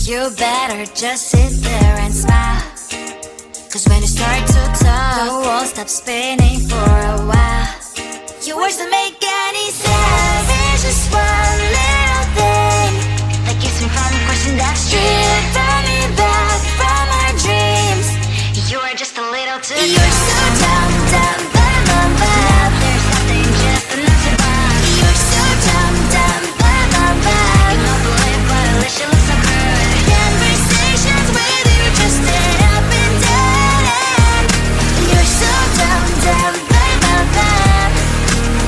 You better just sit there and smile, 'cause when you start to talk, the world stops spinning for a while. Your words don't make any sense. It's just one little thing that keeps me from crossing that street. Turn me back from our dreams. You are just a little too young. You're so dumb, dumb, bam, bam, bam. There's nothing just enough to buy. You're so dumb, dumb, bam, bam, bam. You know the life, but at least you look so good. Conversations with you just end up in dead end. You're so dumb, dumb, bam, bam, bam.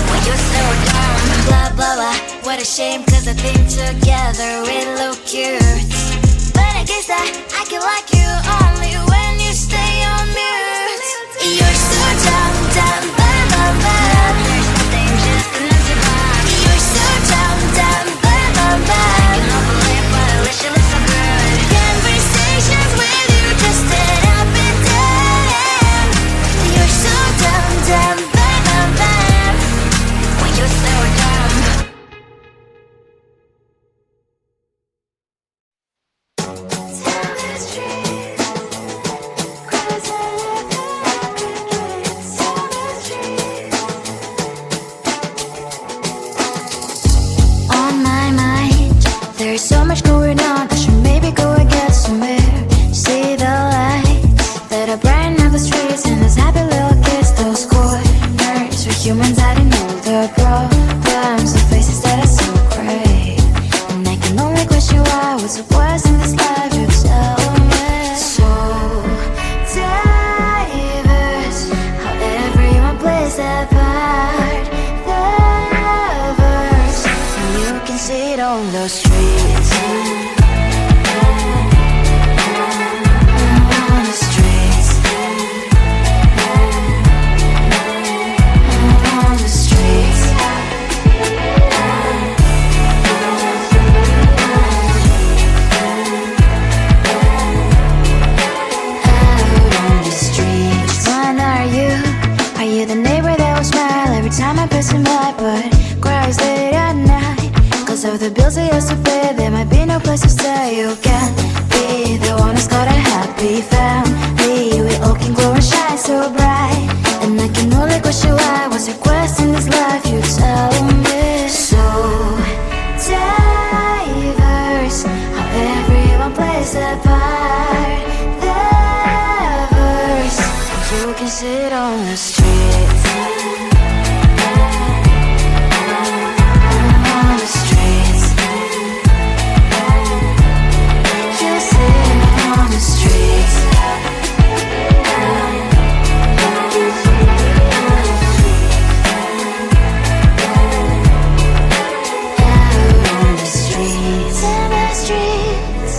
When you're so dumb. Blah, blah, blah. What a shame, 'cause I think together we look cute. But I guess that I can like you only when you stay on mute. You're so dumb, dumb, bam, bam, bam. There's nothing just enough to buy. You're so dumb, dumb, bam, bam, bam. You know the life, but at least you look so good. Conversations with you just end up in dead end. You're so dumb, dumb, bam, bam, bam. When you're so dumb. On my mind, there's so much going on. I should maybe go and get some air. See the lights that are brighten up the streets, and those happy little kids, those corners where humans hiding all the problems, the faces that are so great. And I can only question why, what's the worst in this life, you tell me. So diverse, how everyone plays their part. Diverse, and you can see it on the streets. On the streets. On the streets. Out on the streets. When are you? Are you the neighbor that will smile every time I pass him by, but cries late at night? 'Cause of the bills he has to pay, there might be no place to stay. You can't be the one who's got a happy family. We all can glow and shine so bright, and I can only question why, what's your quest in this life, you tell me. So diverse, how everyone plays their part. Diverse, you can sit on the streets. On the streets. You sit on the streets. Out on the streets. In the streets.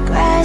Cry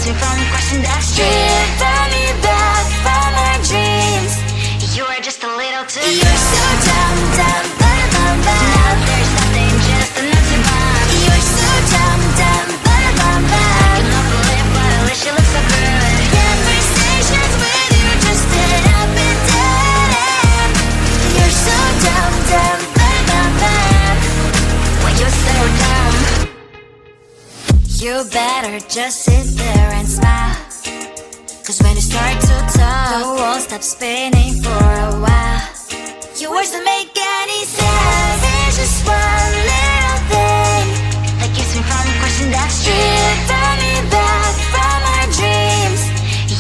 keeps me from crossing that street. Driven me back from our dreams. You are just a little too close. You're so dumb, dumb, bum, bum, bum. Now there's nothing, just enough to bomb. You're so dumb, dumb, bum, bum, bum. You love the lip, but at least you look so good. Conversations with you just end up in dead end. You're so dumb, dumb, bum, bum, bum. When you're so dumb, you better just sit there and smile. Cause when you start to talk, the world stops spinning for a while. Your words don't make any sense. There's just one little thing that keeps me from crossing that street. Driven me back from our dreams.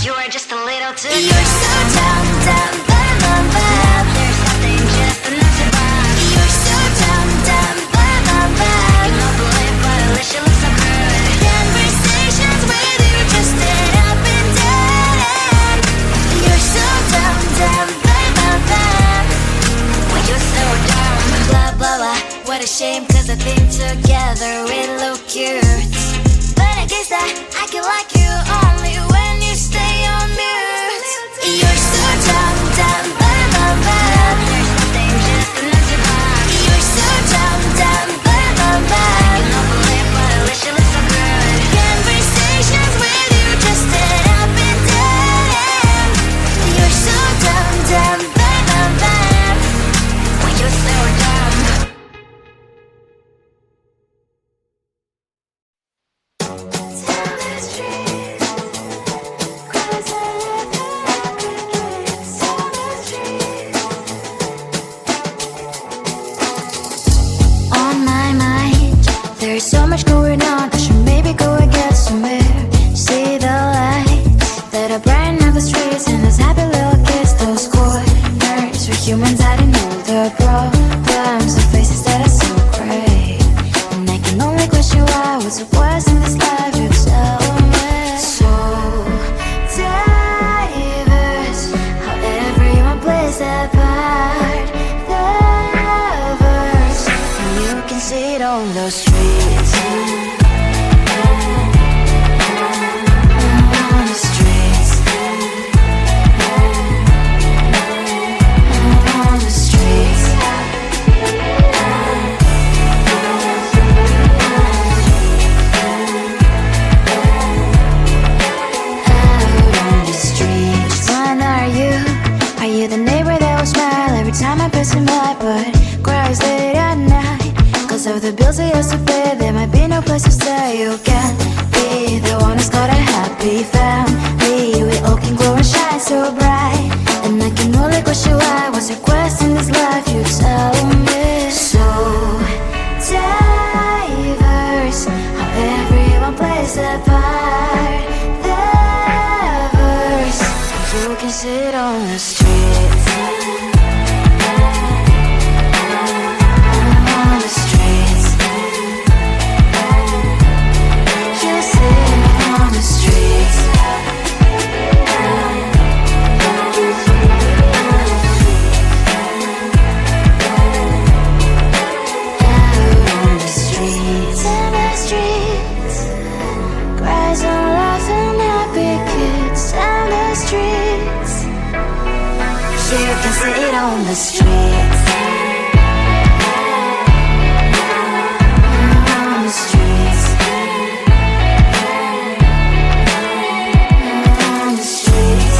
You are just a little too close. You're so dumb, dumb, bum, bum, bum. There's nothing, just enough to bomb. You're so dumb, dumb, bum, bum, bum. You love the lip, but at least you look so good. Conversations with you just end up in dead end. You're so dumb, dumb, bum, bum, bum. When you're so dumb. Blah, blah, blah. What a shame, cause I think together we look cute. But I guess that I can like you only when you stay on mute. You're so dumb, dumb, bum, bum, bum. There's nothing, just enough to bomb. You're so dumb, dumb, bum, bum, bum. You love the lip, but at least you look so good. Conversations with you just end up in dead end. You're so dumb, dumb, bum, bum, bum. When you're so dumb. On my mind, there's so much going on. I should maybe go and get somewhere. See the lights that are brighten up the streets, and those happy little kids, those corners where humans hiding all the problems, the faces that are so gray. And I can only question why. What's the worst in this life? You tell me. So diverse, how everyone plays their part. The verse, and you can see it on the streets. On the streets. On the streets. Out on the streets. When are you? Are you the neighbor that will smile every time I pass him by, but cries late at night? Cause of the bills I used to pay, there might be no place to stay. You can't be the one who's got a happy family. We all can glow and shine so bright, and I can only question why. What's your quest in this life? You tell me. So diverse, how everyone plays their part. The verse, you can sit on the streets. On the streets. You sit on the streets. Out on the streets. In the streets. Cries and laughing happy kids. In the streets. You can sit on the streets. On the streets. On the streets.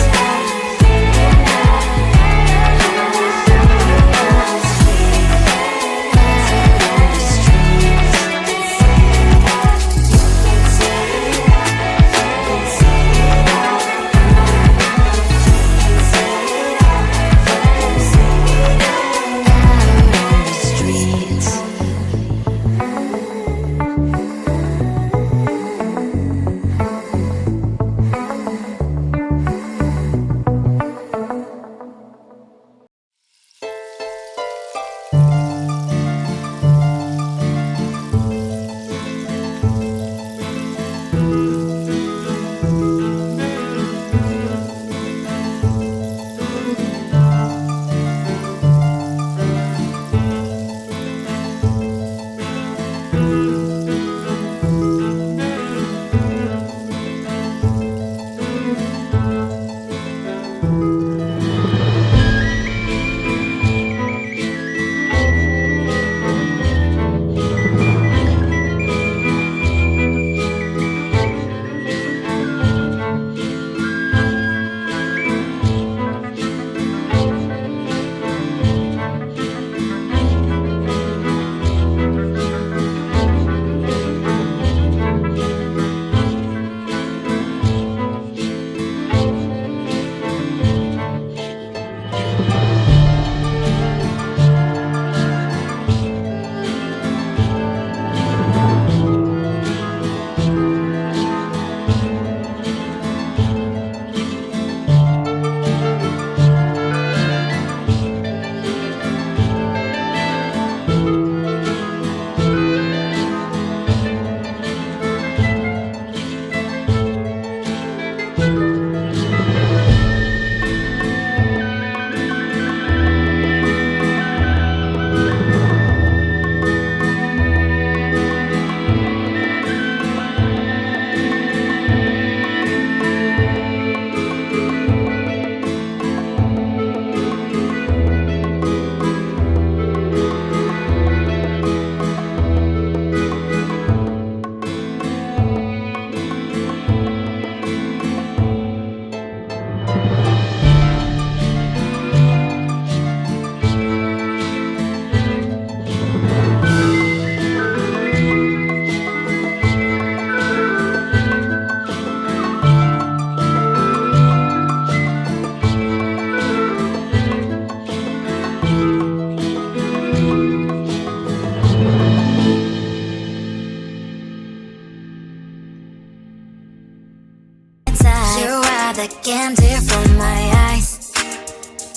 grab the candy from my eyes,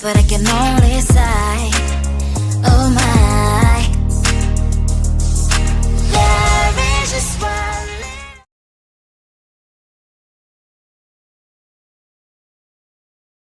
but I can only sigh. Oh my